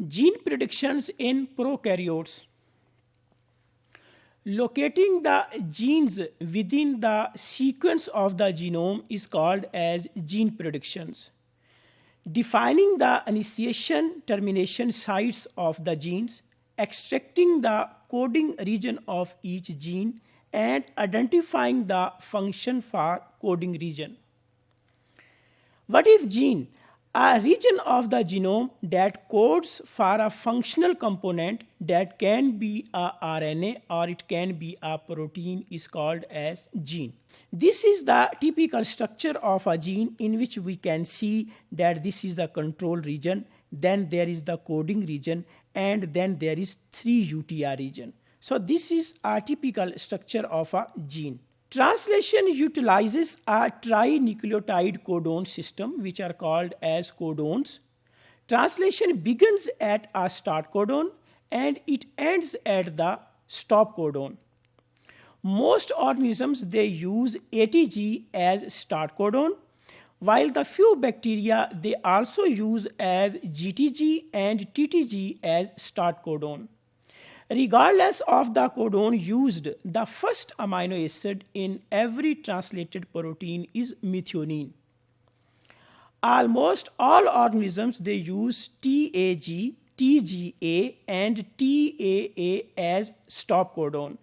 Gene predictions in prokaryotes. Locating the genes within the sequence of the genome is called as gene predictions. Defining the initiation termination sites of the genes, extracting the coding region of each gene, and identifying the function for coding region. What is gene? A region of the genome that codes for a functional component that can be a RNA or it can be a protein is called as gene. This is the typical structure of a gene, in which we can see that this is the control region, then there is the coding region, and then there is 3 UTR region. So this is a typical structure of a gene. Translation utilizes a trinucleotide codon system, which are called as codons. Translation begins at a start codon and it ends at the stop codon. Most organisms, they use ATG as start codon, while the few bacteria, they also use as GTG and TTG as start codon. Regardless of the codon used, the first amino acid in every translated protein is methionine. Almost all organisms, they use TAG, TGA, and TAA as stop codon.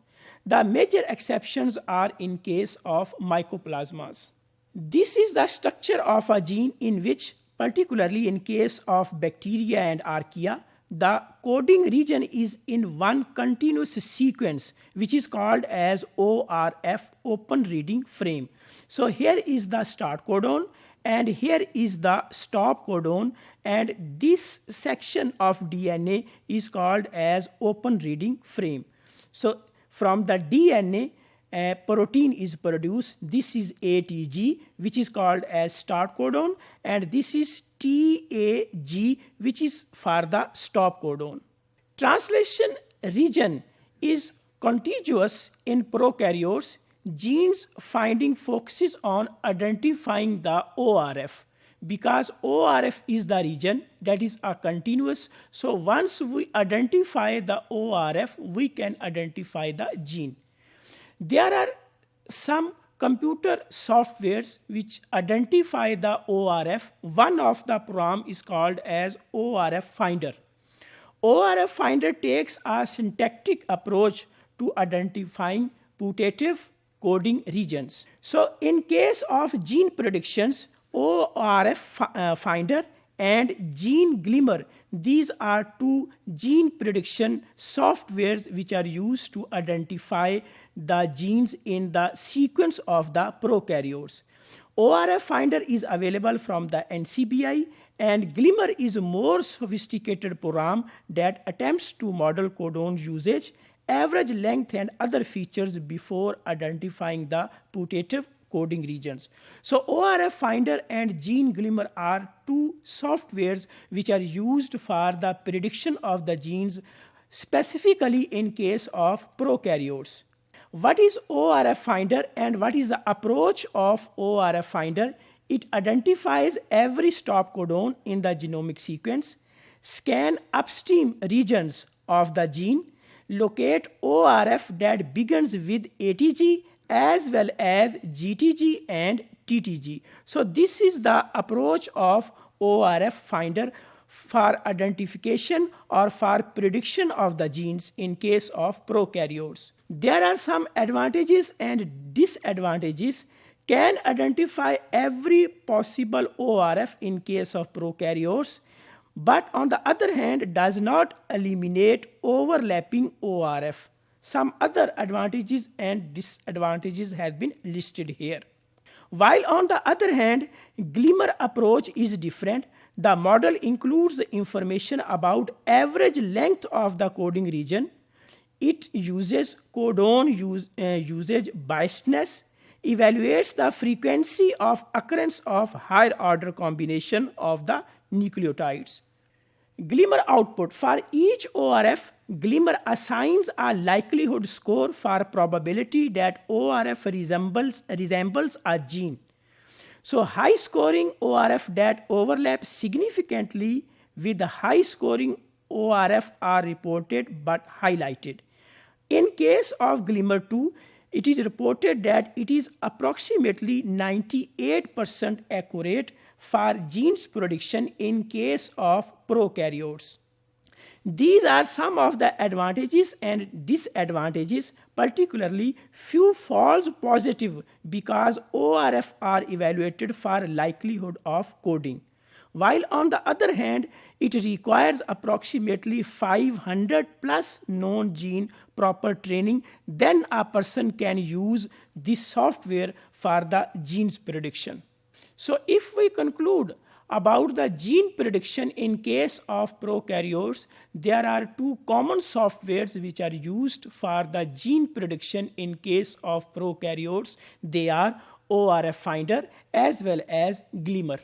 The major exceptions are in case of mycoplasmas. This is the structure of a gene, in which, particularly in case of bacteria and archaea, the coding region is in one continuous sequence, which is called as ORF, open reading frame. So here is the start codon and here is the stop codon, and this section of DNA is called as open reading frame. So from the DNA, a protein is produced. This is ATG, which is called as start codon, and this is TAG, which is for the stop codon. Translation region is contiguous in prokaryotes. Genes finding focuses on identifying the ORF, because ORF is the region that is a continuous. So once we identify the ORF, we can identify the gene. There are some computer softwares which identify the ORF. One of the program is called as ORF Finder. ORF Finder takes a syntactic approach to identifying putative coding regions. So in case of gene predictions, ORF Finder and Gene Glimmer, these are 2 gene prediction softwares which are used to identify the genes in the sequence of the prokaryotes. ORF Finder is available from the NCBI, and Glimmer is a more sophisticated program that attempts to model codon usage, average length, and other features before identifying the putative coding regions. So ORF Finder and Gene Glimmer are 2 softwares which are used for the prediction of the genes, specifically in case of prokaryotes. What is ORF Finder and what is the approach of ORF Finder? It identifies every stop codon in the genomic sequence, scan upstream regions of the gene, locate ORF that begins with ATG as well as GTG and TTG. So this is the approach of ORF Finder for identification or for prediction of the genes in case of prokaryotes. There are some advantages and disadvantages. Can identify every possible ORF in case of prokaryotes, but on the other hand does not eliminate overlapping ORF. Some other advantages and disadvantages have been listed here. While on the other hand, Glimmer approach is different. The model includes the information about average length of the coding region. It uses codon usage biasness, evaluates the frequency of occurrence of higher order combination of the nucleotides. Glimmer output. For each ORF, Glimmer assigns a likelihood score for probability that ORF resembles a gene. So high scoring ORF that overlap significantly with the high scoring ORF are reported but highlighted. In case of Glimmer 2, it is reported that it is approximately 98% accurate for genes prediction in case of prokaryotes. These are some of the advantages and disadvantages, particularly few false positive because ORF are evaluated for likelihood of coding. While on the other hand, it requires approximately 500 plus known gene proper training, then a person can use this software for the genes prediction. So if we conclude about the gene prediction in case of prokaryotes, there are two common softwares which are used for the gene prediction in case of prokaryotes. They are ORF Finder as well as Glimmer.